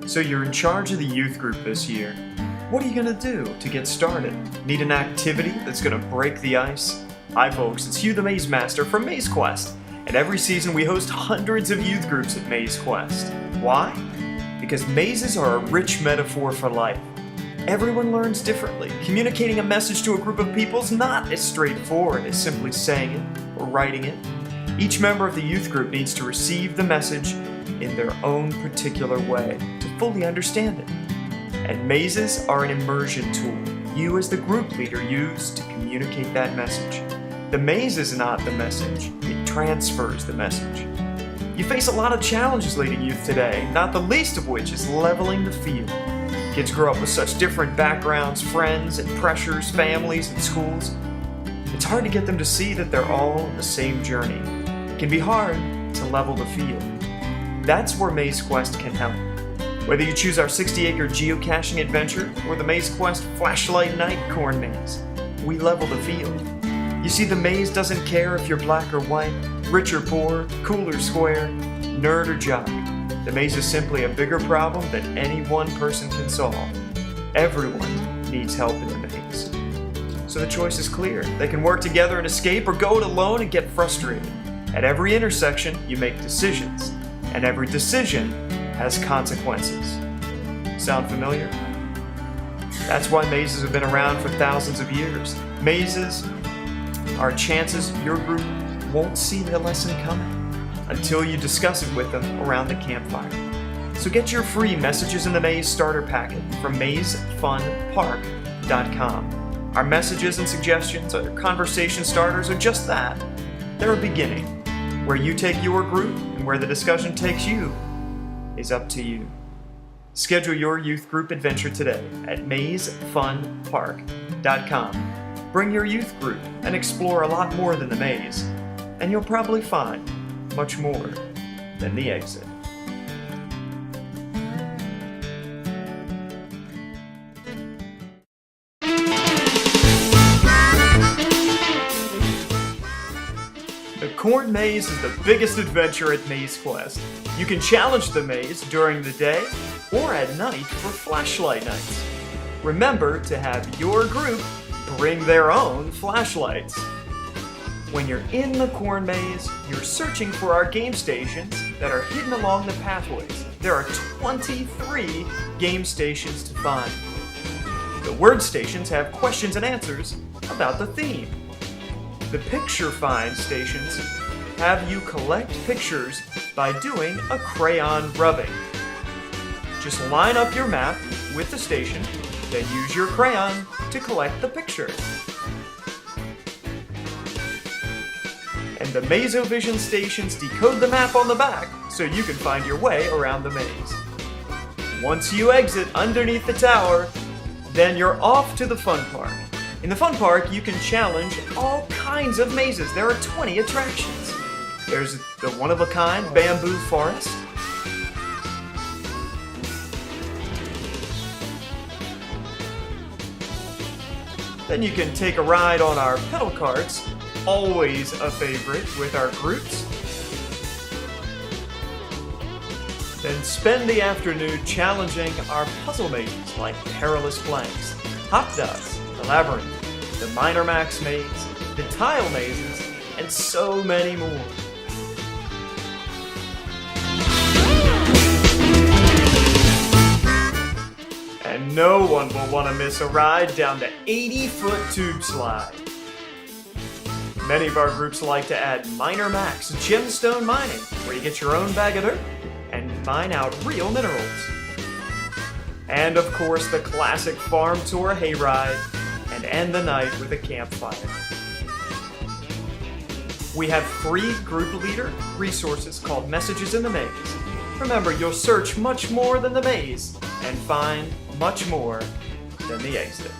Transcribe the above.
So you're in charge of the youth group this year. What are you going to do to get started? Need an activity that's going to break the ice? Hi folks, it's Hugh the Maze Master from Maze Quest, and every season we host hundreds of youth groups at Maze Quest. Why? Because mazes are a rich metaphor for life. Everyone learns differently. Communicating a message to a group of people is not as straightforward as simply saying it or writing it. Each member of the youth group needs to receive the message in their own particular way to fully understand it. And mazes are an immersion tool you as the group leader use to communicate that message. The maze is not the message, it transfers the message. You face a lot of challenges leading youth today, not the least of which is leveling the field. Kids grow up with such different backgrounds, friends, and pressures, families, and schools. It's hard to get them to see that they're all on the same journey. It can be hard to level the field. That's where Maze Quest can help. Whether you choose our 60-acre geocaching adventure or the Maze Quest Flashlight Night Corn Maze, we level the field. You see, the maze doesn't care if you're black or white, rich or poor, cool or square, nerd or jock. The maze is simply a bigger problem than any one person can solve. Everyone needs help in the maze. So the choice is clear. They can work together and escape, or go it alone and get frustrated. At every intersection, you make decisions, and every decision has consequences. Sound familiar? That's why mazes have been around for thousands of years. Mazes are chances your group won't see the lesson coming until you discuss it with them around the campfire. So get your free Messages in the Maze starter packet from MaizeFunPark.com. Our messages and suggestions, our conversation starters, are just that. They're a beginning. Where you take your group and where the discussion takes you is up to you. Schedule your youth group adventure today at MaizeFunPark.com. Bring your youth group and explore a lot more than the maze, and you'll probably find much more than the exit. The Corn Maze is the biggest adventure at Maze Quest. You can challenge the maze during the day or at night for flashlight nights. Remember to have your group bring their own flashlights. When you're in the Corn Maze, you're searching for our game stations that are hidden along the pathways. There are 23 game stations to find. The word stations have questions and answers about the theme. The picture find stations have you collect pictures by doing a crayon rubbing. Just line up your map with the station, then use your crayon to collect the picture. And the Mazovision stations decode the map on the back so you can find your way around the maze. Once you exit underneath the tower, then you're off to the fun park. In the fun park, you can challenge all kinds of mazes. There are 20 attractions. There's the one-of-a-kind bamboo forest. Then you can take a ride on our pedal carts, always a favorite with our groups. Then spend the afternoon challenging our puzzle mazes like Perilous Planks, Hot Dots, the Labyrinth, the Minor Max Maze, the Tile Mazes, and so many more. And no one will want to miss a ride down the 80-foot tube slide. Many of our groups like to add Minor Max gemstone mining, where you get your own bag of dirt and mine out real minerals. And of course, the classic farm tour hayride, and end the night with a campfire. We have free group leader resources called Messages in the Maze. Remember, you'll search much more than the maze and find much more than the exit.